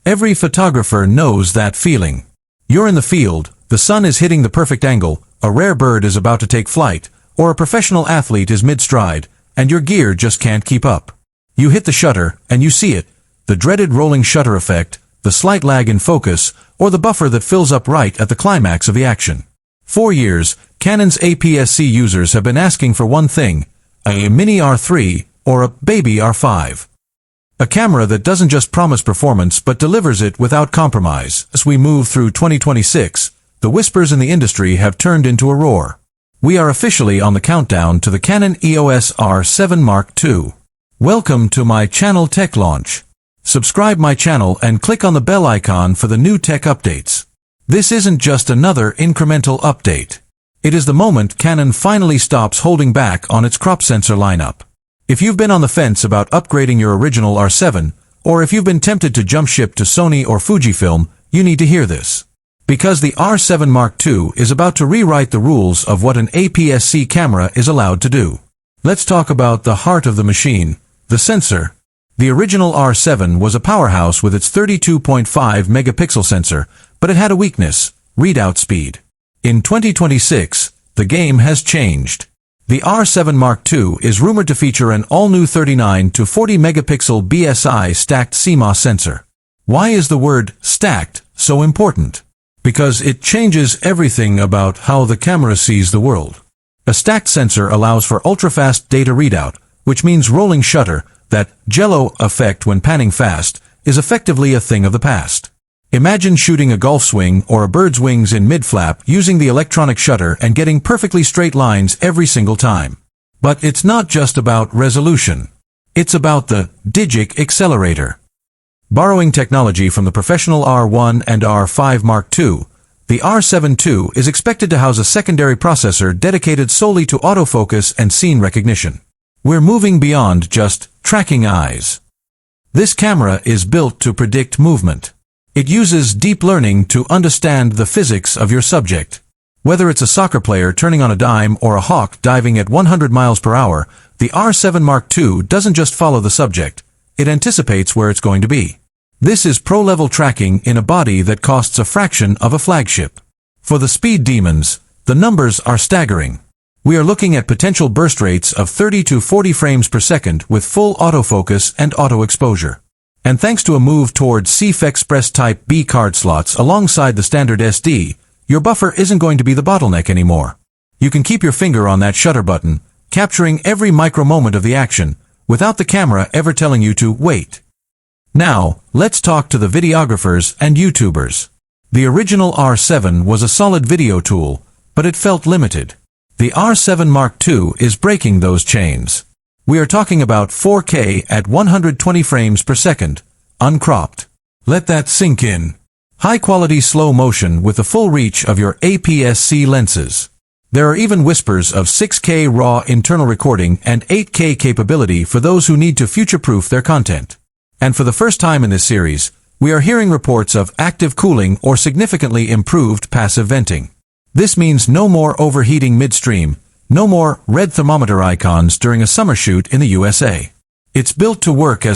Every photographer knows that feeling. You're in the field, the sun is hitting the perfect angle, a rare bird is about to take flight, or a professional athlete is mid-stride, and your gear just can't keep up. You hit the shutter, and you see it, the dreaded rolling shutter effect, the slight lag in focus, or the buffer that fills up right at the climax of the action. For years, Canon's APS-C users have been asking for one thing, a mini R3 or a baby R5. A camera that doesn't just promise performance but delivers it without compromise. As we move through 2026, the whispers in the industry have turned into a roar. We are officially on the countdown to the Canon EOS R7 II. Welcome to my channel Tech Launch. Subscribe my channel and click on the bell icon for the new tech updates. This isn't just another incremental update. It is the moment Canon finally stops holding back on its crop sensor lineup. If you've been on the fence about upgrading your original R7, or if you've been tempted to jump ship to Sony or Fujifilm, you need to hear this. Because the R7 II is about to rewrite the rules of what an APS-C camera is allowed to do. Let's talk about the heart of the machine, the sensor. The original R7 was a powerhouse with its 32.5 megapixel sensor, but it had a weakness, readout speed. In 2026, the game has changed. The R7 II is rumored to feature an all-new 39 to 40 megapixel BSI stacked CMOS sensor. Why is the word stacked so important? Because it changes everything about how the camera sees the world. A stacked sensor allows for ultra-fast data readout, which means rolling shutter, that jello effect when panning fast, is effectively a thing of the past. Imagine shooting a golf swing or a bird's wings in mid-flap using the electronic shutter and getting perfectly straight lines every single time. But it's not just about resolution. It's about the digic accelerator. Borrowing technology from the professional R1 and R5 II, the R7 II is expected to house a secondary processor dedicated solely to autofocus and scene recognition. We're moving beyond just tracking eyes. This camera is built to predict movement. It uses deep learning to understand the physics of your subject. Whether it's a soccer player turning on a dime or a hawk diving at 100 miles per hour, the R7 II doesn't just follow the subject. It anticipates where it's going to be. This is pro-level tracking in a body that costs a fraction of a flagship. For the speed demons, the numbers are staggering. We are looking at potential burst rates of 30 to 40 frames per second with full autofocus and auto exposure. And thanks to a move toward CF Express Type B card slots alongside the standard SD, your buffer isn't going to be the bottleneck anymore. You can keep your finger on that shutter button, capturing every micro moment of the action, without the camera ever telling you to wait. Now, let's talk to the videographers and YouTubers. The original R7 was a solid video tool, but it felt limited. The R7 II is breaking those chains. We are talking about 4K at 120 frames per second, uncropped. Let that sink in. High-quality slow motion with the full reach of your APS-C lenses. There are even whispers of 6K raw internal recording and 8K capability for those who need to future-proof their content. And for the first time in this series, we are hearing reports of active cooling or significantly improved passive venting. This means no more overheating midstream, no more red thermometer icons during a summer shoot in the USA. It's built to work as